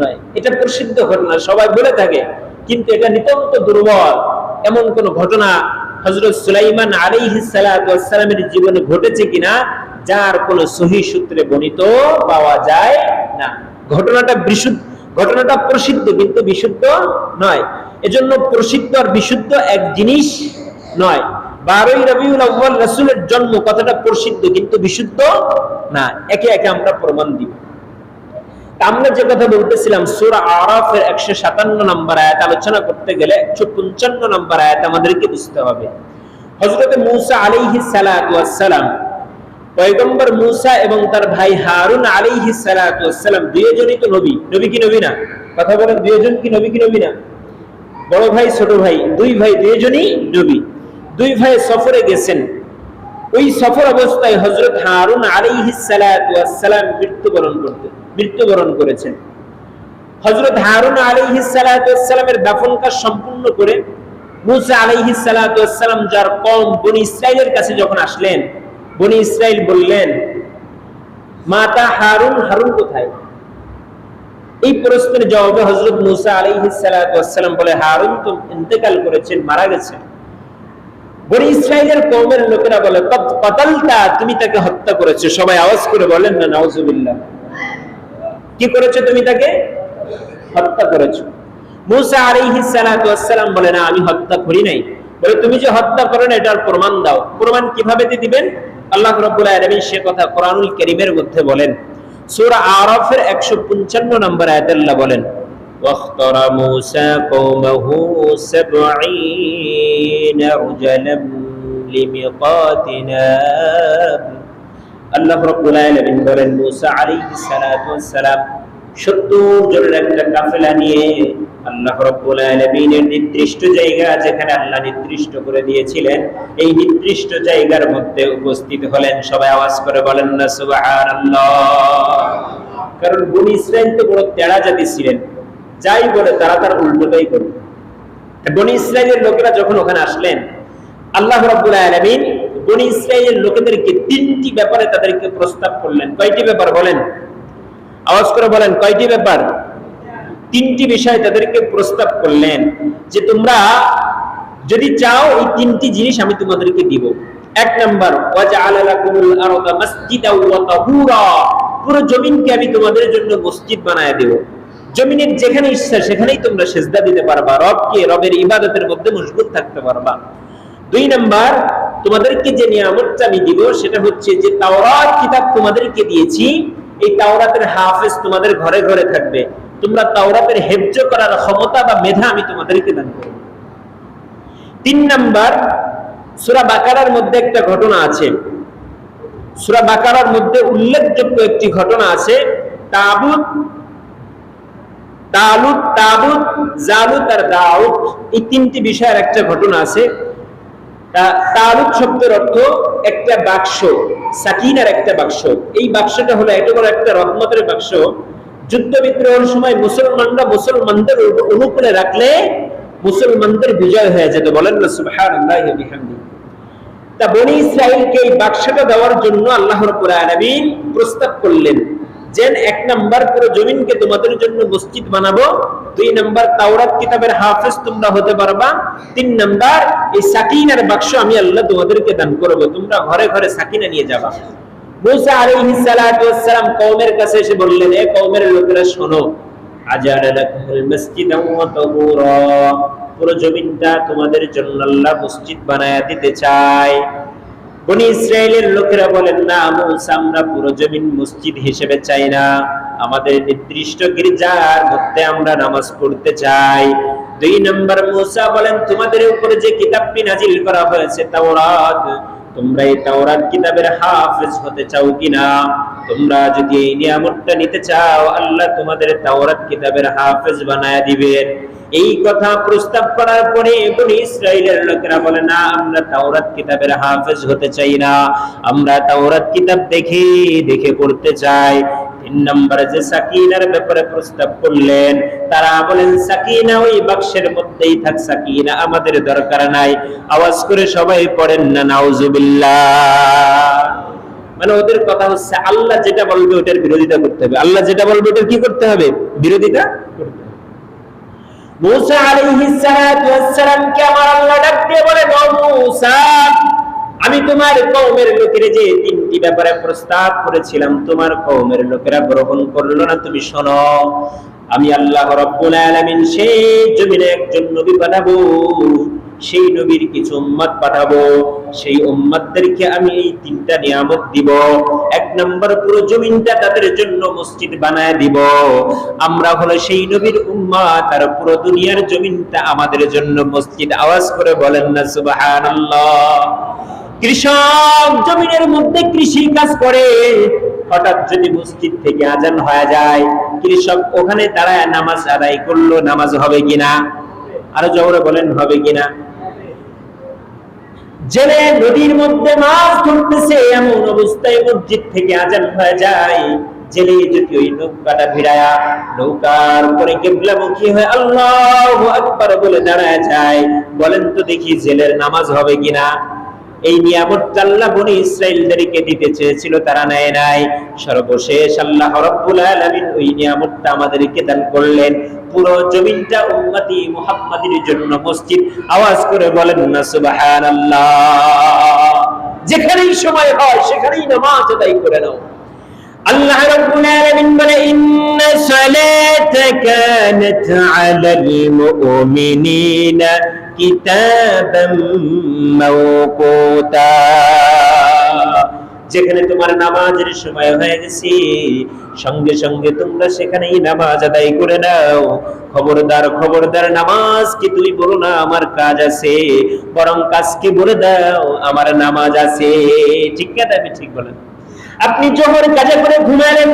নয়। এটা প্রসিদ্ধ ঘটনা, সবাই বলে থাকে, কিন্তু এটা নিতান্ত দুর্বল। এমন কোন ঘটনা হযরত সুলাইমান আলাইহিস সালাতু ওয়াস সালামের জীবনে ঘটেছে কিনা যার কোন সহিহ সূত্রে বর্ণিত পাওয়া যায় না। ঘটনাটা প্রসিদ্ধ কিন্তু বিশুদ্ধ নয়। এজন্য প্রসিদ্ধ আর বিশুদ্ধ এক জিনিস নয়। 12ই রবিউল আউয়াল রাসূলের জন্ম কথাটা প্রসিদ্ধ কিন্তু বিশুদ্ধ না। একে একে আমরা প্রমাণ দিব। আমরা যে কথা বলতেছিলাম সূরা আরাফের 157 নম্বর আয়াত আলোচনা করতে গেলে 155 নম্বর আয়াত আমাদেরকে বুঝতে হবে। হযরত মূসা আলাইহিস সালাতু ওয়াস সালাম, পয়গম্বর মূসা এবং তার ভাই হারুন আলাইহিস সালাতু ওয়াস সালাম দুইজনই তো নবী। নবী কি নবী না? কথা বলেন, দুইজন কি নবী কি নবী না? বড় ভাই ছোট ভাই, দুই ভাই দুইজনই নবী। দুই ভাই সফরে গেছেন। ওই সফর অবস্থায় হযরত হারুন আলাইহিস সালাতু ওয়াস সালাম মৃত্যুবরণ করেছেন। হযরত হারুন আলাইহিস সালাতু ওয়াস সালামের দাফন কাজ সম্পূর্ণ করে মূসা আলাইহিস সালাতু ওয়াস সালাম যার কওম বনি ইসরাইলের কাছে যখন আসলেন, বনি ইসরাইল বললেন, মাতা হারুন, হারুন কোথায়? এই প্রশ্নের জবাবে হযরত মূসা আলাইহিস সালাতু ওয়াস সালাম বলে, হারুন তো ইন্তেকাল করেছেন, মারা গেছেন। বনি ইসরাইলের কওমের লোকেরা বলে, কতলতা, তুমি তাকে হত্যা করেছো। সবাই আওয়াজ করে বলেন না নাউজুবিল্লাহ। কি করেছো? তুমি তাকে হত্যা করেছো। মূসা আলাইহিস সালাতু ওয়াস সালাম বলে, না আমি হত্যা করি নাই। বলে, তুমি যে হত্যা করো না এটার প্রমাণ দাও। প্রমাণ কিভাবে দিবেন? আল্লাহ রাব্বুল আলামিন সে কথা কোরআনুল কারীমের মধ্যে বলেন। সূরা আরাফের 155 নম্বর আয়াতে আল্লাহ বলেন, ওয়াখতারা মূসা কওমাহু 70 রাজুলান লিমিকাতিনা। আল্লাহ রাব্বুল আলামিন বলেন, মূসা আলাইহিস সালাতু ওয়াস সালাম 70 জনের একটা কাফেলা নিয়ে আল্লাহ রাব্বুল আলামিনের নির্দিষ্ট জায়গা, যেখানে আল্লাহ নির্দিষ্ট করে দিয়েছিলেন, এই নির্দিষ্ট জায়গার মধ্যে উপস্থিত হলেন। সবাই আওয়াজ করে বলেন না সুবহানাল্লাহ। কারণ বনি ইসরাইল তো বড় তেড়া জাতি ছিলেন, যাই বলে তারা তার উল্টোটাই করে। বনি ইসরাইলের লোকেরা যখন ওখানে আসলেন, আল্লাহ রাব্বুল আলামিন বনি ইসরাইলের লোকেদেরকে তিনটি ব্যাপারে তাদেরকে প্রস্তাব করলেন। কয়টি ব্যাপার বলেন? আওয়াজ করে বলেন, কয়টি ব্যাপার? তিনটি বিষয় তাদেরকে প্রস্তাব করলেন যে তোমরা যদি চাও এই তিনটি জিনিস আমি তোমাদেরকে দিব। এক নাম্বার, ওয়াজআলা লাকুমুল আরদা মাসজিদাও ওয়া তাহুরা, পুরো জমিনকে আমি তোমাদের জন্য মসজিদ বানায়া দেব। জমিনের যেখানে ইচ্ছা সেখানেই তোমরা সিজদা দিতে পারবা, রবের ইবাদতের মধ্যে মশগুল থাকতে পারবা। দুই নাম্বার, তোমাদেরকে যে নিয়ামতটা আমি দিব সেটা হচ্ছে যে তাওরাত কিতাব তোমাদেরকে দিয়েছি, এই তাওরাতের হাফেজ তোমাদের ঘরে ঘরে থাকবে। তোমরা তাওরাতের হেফজ করার ক্ষমতা বা মেধা আমি তোমাদেরকে দান করব। তিন নাম্বার, সূরা বাকারার মধ্যে একটা ঘটনা আছে। সূরা বাকারার মধ্যে উল্লেখযোগ্য একটি ঘটনা আছে। তাবুত, জালুত আর দাউদ, এই তিনটি বিষয়ের একটা ঘটনা আছে। তালুত শব্দের অর্থ একটা বাক্স, সাকিনার একটা বাক্স। এই বাক্সটা হলো এত বড় একটা রহমতের বাক্স, যুদ্ধ বিগ্রহের সময় মুসলমানরা মুসলমানদের অনুকূলে রাখলে মুসলমানদের বিজয় হয়ে যেত। বলেন না সুবহানাল্লাহি ওয়া বিহামদিহি। তা বনি ইসরাইলকে এই বাক্সটা দেওয়ার জন্য আল্লাহ রাব্বুল আলামিন প্রস্তাব করলেন যে এক নাম্বার, পুরো জমিনকে তোমাদের জন্য মসজিদ বানাবো। দুই নাম্বার, তাওরাত কিতাবের হাফেজ তোমরা হতে পারবা। তিন নাম্বার, এই সাকিনার বাক্স আমি আল্লাহ তোমাদেরকে দান করব, তোমরা ঘরে ঘরে সাকিনা নিয়ে যাবা। মূসা আলাইহিস সালাতু ওয়াস সালাম কওমের কাছে এসে বললেন, এ কওমের লোকেরা শোনো, আজালা লাকুমুল মাসজিদা ওয়া তাহুরা, পুরো জমিনটা তোমাদের জন্য আল্লাহ মসজিদ বানায়া দিতে চায়। বনি ইসরাইলের লোকেরা বলেন, না মূসা, আমরা পুরো জমিন মসজিদ হিসেবে চাই না, আমাদের নির্দিষ্ট গির্জার মধ্যে আমরা নামাজ পড়তে চাই। দুই নম্বর, মূসা বলেন, তোমাদের উপরে যে কিতাবটি নাজিল করা হয়েছে তাওরাত, তোমরা এই তাওরাত কিতাবের হাফেজ হতে চাও কিনা? তোমরা যদি এই নিয়ামতটা নিতে চাও, আল্লাহ তোমাদের তাওরাত কিতাবের হাফেজ বানায়া দিবেন। এই কথা প্রস্তাব করার পরে বনি ইসরাইলের লোকেরা বলে, না আমরা তাওরাত কিতাবের হাফেজ হতে চাই না, আমরা তাওরাত কিতাব দেখে দেখে পড়তে চাই। তিন নম্বরে যে সাকিনার ব্যাপারে প্রস্তাব করলেন, তারা বলেন সাকিনা ওই বাক্সের মধ্যেই থাক, সাকিনা আমাদের দরকার নাই। আওয়াজ করে সবাই পড়েন না নাউজুবিল্লাহ। মানে ওদের কথা হচ্ছে আল্লাহ যেটা বলবে ওটার বিরোধিতা করতে হবে, আল্লাহ যেটা বলবে ওটার কি করতে হবে, বিরোধিতা করতে হবে। মুসা আলাইহিস সালাতু ওয়াস সালামকে আমার আল্লাহ ডাক দিয়ে বলে, ও মুসা, আমি তোমার কওমের লোকের যে তিনটি ব্যাপারে প্রস্তাব করেছিলাম তোমার কওমের লোকেরা গ্রহণ করলো না, তুমি শোনো, আমি আল্লাহ রাব্বুল আলামিন সেই জমিনে একজন নবী পাঠাবো, সেই নবীর কিছু উম্মত পাঠাবো, সেই উম্মতদেরকে আমি এই তিনটা নিয়ামত দিব। এক নম্বর, পুরো জমিনটা তাদের জন্য মসজিদ বানায় দিব, আমরা হলো সেই নবীর উম্মত, আর পুরো দুনিয়ার জমিনটা আমাদের জন্য মসজিদ। আওয়াজ করে বলেন না সুবহানাল্লাহ। কৃষক জমিনের মধ্যে কৃষি কাজ করে, হঠাৎ যদি মসজিদ থেকে আজান হয়ে যায়, কৃষক ওখানে দাঁড়ায় নামাজ আদায় করলো, নামাজ হবে কিনা? আরো জোরে বলেন, হবে কিনা? জেলে নদীর মধ্যে মাছ ধরতেছে, এমন অবস্থায় মসজিদ থেকে আজান হয়ে যায়, জেলে যদি ওই নৌকাটা ভিড়ায়া নৌকার উপরে কিবলামুখী হয়ে আল্লাহু আকবার বলে দাঁড়ায় যায়, বলেন তো দেখি জেলের নামাজ হবে কিনা? এই নিয়ামতটা আল্লাহ বনি ইসরাইলদেরকে দিতে চেয়েছিল, তারা নেয় নাই। সর্বশেষ আল্লাহ রাব্বুল আলামিন ওই নিয়ামতটা আমাদেরকে দান করলেন, পুরো জমিনটা উম্মতি মুহাম্মাদের জন্য মসজিদ। আওয়াজ করে বলেন না সুবহানাল্লাহ। যেখানেই সময় হয় সেখানেই নামাজ আদায় করে নাও। আল্লাহ রাব্বুল আলামিন বলে, ইন্না সালাতা কানাত আলাল মুমিনিনা কিতাবাম মাওকুতা। যেখানে তোমার নামাজের সময় হয়ে গেছে, সঙ্গে সঙ্গে তোমরা সেখানেই নামাজ আদায় করে নাও। খবরদার খবরদার, নামাজকে তুই বলো না আমার কাজ আছে, বরং কাজকে বলে দাও আমার নামাজ আছে। ঠিক না? আমি ঠিক বলেন? আপনি জোহর কাজে করে ঘুমালেন,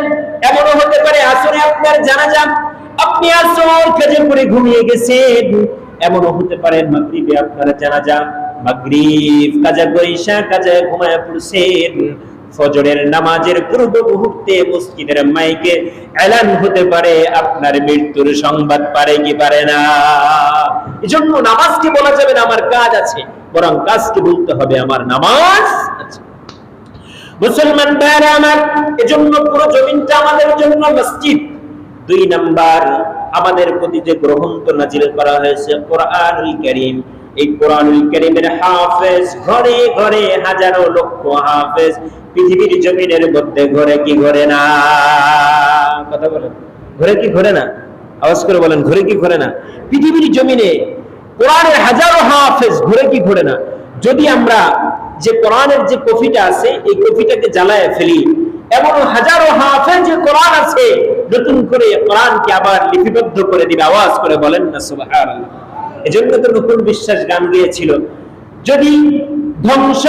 এমনও হতে পারে আসরে আপনার জানাজা, আপনি আসর কাজে করে ঘুমিয়ে গেছেন। এমনও হতে পারে মাগরিবে আপনার জানাজা, মাগরিব কাজা করে ঈশা কাজে ঘুমায় পড়ছেন। ফজরের নামাজের পূর্ব মুহূর্তে মসজিদের মাইকে এলান হতে পারে আপনার মৃত্যুর সংবাদ, পারে কি পারে না? এজন্য নামাজকে বলা যাবে না আমার কাজ আছে, বরং কাজকে বলতে হবে আমার নামাজ আছে। মুসলমান ভাইরা আমার, এজন্য পুরো জমিনটা আমাদের জন্য মসজিদ। দুই নাম্বার, আমাদের প্রতি যে গ্রন্থ নাজিল করা হয়েছে কোরআনুল কারীম, এই কোরআনুল কারীমের হাফেজ ঘরে ঘরে হাজারো লক্ষ হাফেজ পৃথিবীর জমিনের মধ্যে ঘরে কি ঘরে না? কথা বলেন, ঘরে কি ঘরে না? আওয়াজ করে বলেন, ঘরে কি ঘরে না? পৃথিবীর জমিনে কোরআনের হাজারো হাফেজ ঘরে কি ঘরে না? যদি আমরা যে কোরআনের যে কপিটা আছে এই কপিটাকে জ্বালায় ফেলি, এমন হাজারো হাফেজ কোরআন আছে, নতুন করে কোরআনকে আবার লিপিবদ্ধ করে দিবে। আওয়াজ করে বলেন না সুবহানাল্লাহ। এজন্য তো নকুল বিশ্বাস গান গেয়েছিল, যদি ধ্বংস